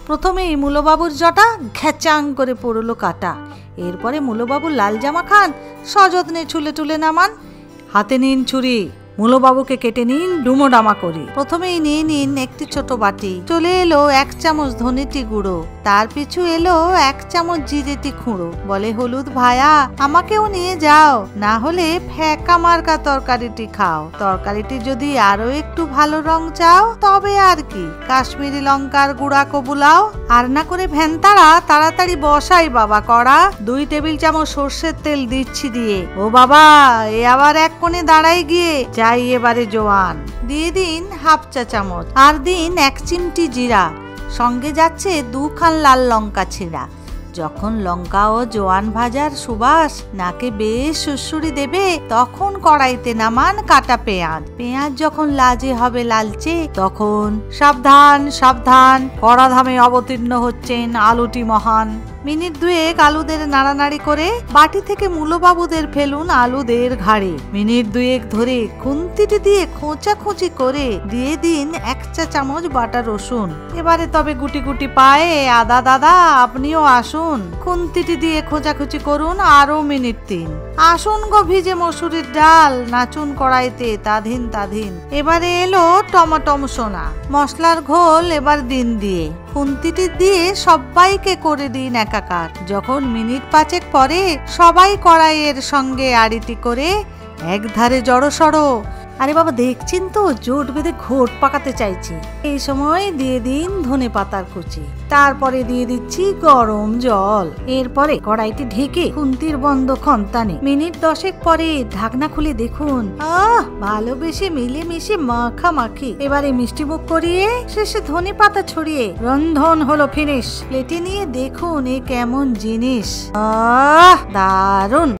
প্রথমেই মূলবাবুর জটা ঘ্যাচাং করে পড়লো কাটা। এরপরে মূলবাবু লাল জামা খান সযত্নে ছুলে টুলে নামান। হাতে নিন ছুরি, মূলবাবুকে কেটে নিন ডুমো ডামা করি। প্রথমেই নিয়ে নিন একটি ছোট বাটি। চলে এলো 1 চামচ ধনেটি গুঁড়ো, তার পিছু এলো 1 চামচ জিরেটি খুঁড়ো। বলে হলুদ ভায়া আমাকেও নিয়ে যাও, না হলে ফ্যাকা মার্কা তরকারিটি খাও। তরকারিটি যদি আরো একটু ভালো রং চাও তবে আর কি কাশ্মীরি লঙ্কার গুঁড়া কবুলাও। আর না করে ভ্যানতারা তাড়াতাড়ি বসাই বাবা কড়া। 2 টেবিল চামচ সর্ষের তেল দিচ্ছি দিয়ে। ও বাবা, এ আবার এক কোণে দাঁড়াই গিয়ে যাই এবারে জোয়ান। দিয়ে দিন 1/2 চা চামচ। আর দিন 1 চিমটি জিরা, সঙ্গে যাচ্ছে 2 খান লাল লঙ্কা ছিঁড়া। যখন লঙ্কা ও জোয়ান ভাজার সুবাস নাকে বেশ সুড়সুড়ি দেবে, তখন কড়াইতে নামান কাটা পেঁয়াজ। পেঁয়াজ যখন লাজে হবে লালচে, তখন সাবধান সাবধান, কড়াধামে অবতীর্ণ হচ্ছেন আলুটি মহান। মিনিট 2 আলুদের নাড়ানাড়ি করে বাটি থেকে মূলবাবুদের ফেলুন আলুদের ঘাড়ে। মিনিট 2 ধরে খুন্তিটি দিয়ে খোঁচাখুচি করে দিয়ে দিন 1 চা চামচ বাটা রসুন। এবারে তবে গুটি গুটি পায়ে আদা দাদা আপনিও আসুন, খুন্তিটি দিয়ে খোঁচাখুচি করুন আরো মিনিট 3। আসুন গো ভিজে মসুরির ডাল, নাচুন কড়াইতে তাধিন তাধিন। এবারে এলো টমাটম সোনা। মশলার ঘোল এবার দিন দিয়ে, খুন্তিটি দিয়ে সবাইকে করে দিন একাকার। যখন মিনিট 5 পরে সবাই কড়াইয়ের সঙ্গে আড়িটি করে একধারে জড়সড়। আরে বাবা দেখছেন তো জোট বেঁধে ঘোট পাকাতে চাইছে। এই সময় দিয়ে দিন ধনে পাতার কুচি, তারপরে দিয়ে দিচ্ছি গরম জল। এরপরে কড়াইটি ঢেকে খুন্তির বন্ধ খন্তানে মিনিট 10 পরে ঢাকনা খুলে দেখুন, ভালোবেসে মিলেমিশে মাখামাখি। এবারে মিষ্টি মুখ করিয়ে শেষে ধনে পাতা ছড়িয়ে রন্ধন হলো ফিনিশ। প্লেটে নিয়ে দেখুন এ কেমন জিনিস, দারুন।